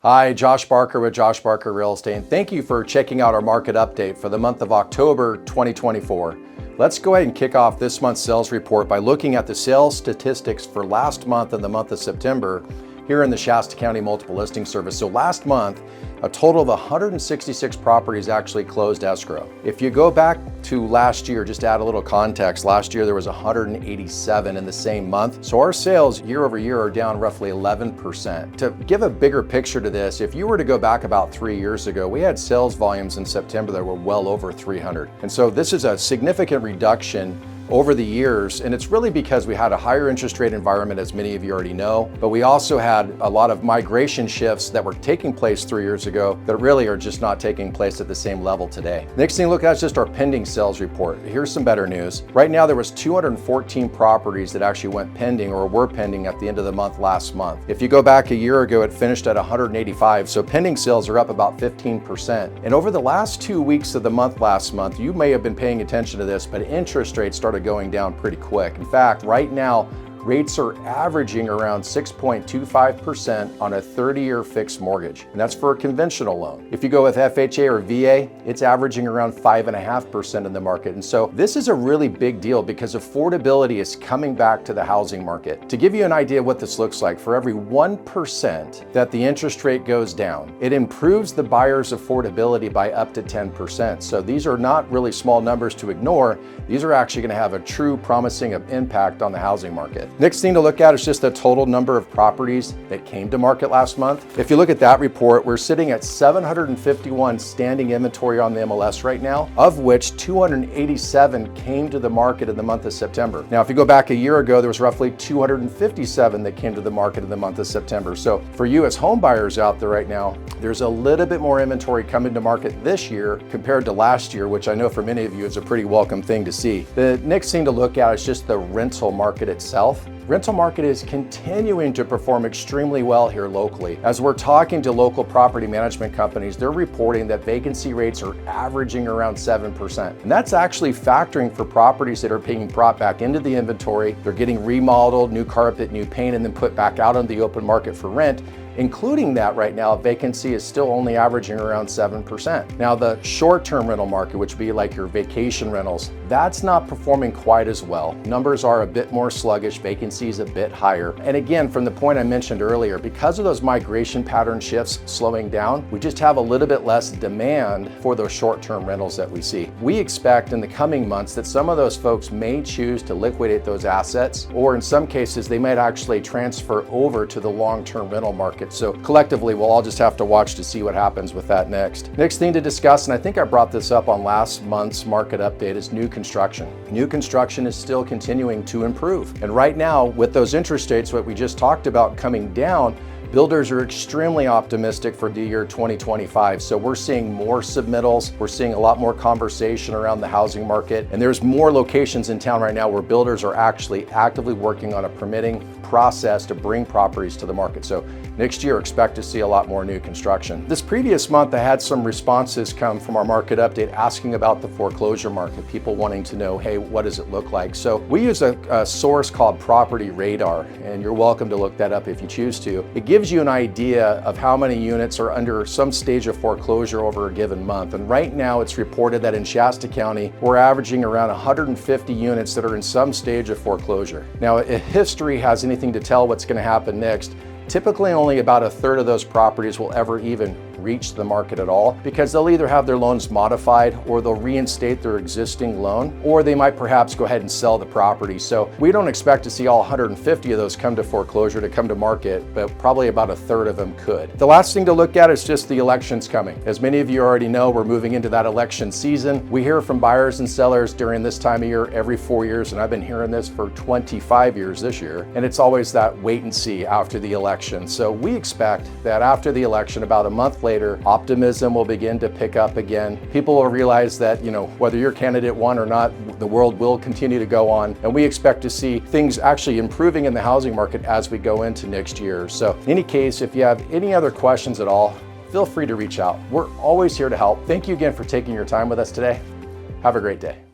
Hi, Josh Barker with Josh Barker Real Estate, and thank you for checking out our market update for the month of October 2024. Let's go ahead and kick off this month's sales report by looking at the sales statistics for last month and the month of September here in the Shasta County Multiple Listing Service. So last month, a total of 166 properties actually closed escrow. If you go back to last year, just to add a little context, last year there was 187 in the same month. So our sales year over year are down roughly 11%. To give a bigger picture to this, if you were to go back about 3 years ago, we had sales volumes in September that were well over 300. And so this is a significant reduction over the years, and it's really because we had a higher interest rate environment, as many of you already know, but we also had a lot of migration shifts that were taking place 3 years ago that really are just not taking place at the same level today. Next thing to look at is just our pending sales report. Here's some better news. Right now there was 214 properties that actually went pending or were pending at the end of the month last month. If you go back a year ago, it finished at 185, so pending sales are up about 15%. And over the last 2 weeks of the month last month, you may have been paying attention to this, but interest rates started going down pretty quick. In fact, right now, rates are averaging around 6.25% on a 30-year fixed mortgage, and that's for a conventional loan. If you go with FHA or VA, it's averaging around 5.5% in the market. And so this is a really big deal because affordability is coming back to the housing market. To give you an idea of what this looks like, for every 1% that the interest rate goes down, it improves the buyer's affordability by up to 10%. So these are not really small numbers to ignore. These are actually going to have a true promising impact on the housing market. Next thing to look at is just the total number of properties that came to market last month. If you look at that report, we're sitting at 751 standing inventory on the MLS right now, of which 287 came to the market in the month of September. Now, if you go back a year ago, there was roughly 257 that came to the market in the month of September. So for you as home buyers out there right now, there's a little bit more inventory coming to market this year compared to last year, which I know for many of you is a pretty welcome thing to see. The next thing to look at is just the rental market itself. Rental market is continuing to perform extremely well here locally. As we're talking to local property management companies, they're reporting that vacancy rates are averaging around 7%. And that's actually factoring for properties that are being brought back into the inventory. They're getting remodeled, new carpet, new paint, and then put back out on the open market for rent. Including that right now, vacancy is still only averaging around 7%. Now the short-term rental market, which would be like your vacation rentals, that's not performing quite as well. Numbers are a bit more sluggish, vacancy is a bit higher. And again, from the point I mentioned earlier, because of those migration pattern shifts slowing down, we just have a little bit less demand for those short-term rentals that we see. We expect in the coming months that some of those folks may choose to liquidate those assets, or in some cases, they might actually transfer over to the long-term rental market. So collectively, we'll all just have to watch to see what happens with that next. Next thing to discuss, and I think I brought this up on last month's market update, is new construction. New construction is still continuing to improve. And right now, with those interest rates, what we just talked about coming down, builders are extremely optimistic for the year 2025. So we're seeing more submittals. We're seeing a lot more conversation around the housing market. And there's more locations in town right now where builders are actually actively working on a permitting process to bring properties to the market. So next year, expect to see a lot more new construction. This previous month, I had some responses come from our market update asking about the foreclosure market, people wanting to know, hey, what does it look like? So we use a source called Property Radar, and you're welcome to look that up if you choose to. It gives you an idea of how many units are under some stage of foreclosure over a given month. And right now, it's reported that in Shasta County, we're averaging around 150 units that are in some stage of foreclosure. Now, if history has anything to tell what's going to happen next, typically only about a third of those properties will ever even reach the market at all, because they'll either have their loans modified or they'll reinstate their existing loan, or they might perhaps go ahead and sell the property. So we don't expect to see all 150 of those come to foreclosure to come to market, but probably about a third of them could. The last thing to look at is just the elections coming. As many of you already know, we're moving into that election season. We hear from buyers and sellers during this time of year every 4 years, and I've been hearing this for 25 years this year, and it's always that wait and see after the election. So we expect that after the election, about a month later, optimism will begin to pick up again. People will realize that, whether your candidate won or not, the world will continue to go on. And we expect to see things actually improving in the housing market as we go into next year. So in any case, if you have any other questions at all, feel free to reach out. We're always here to help. Thank you again for taking your time with us today. Have a great day.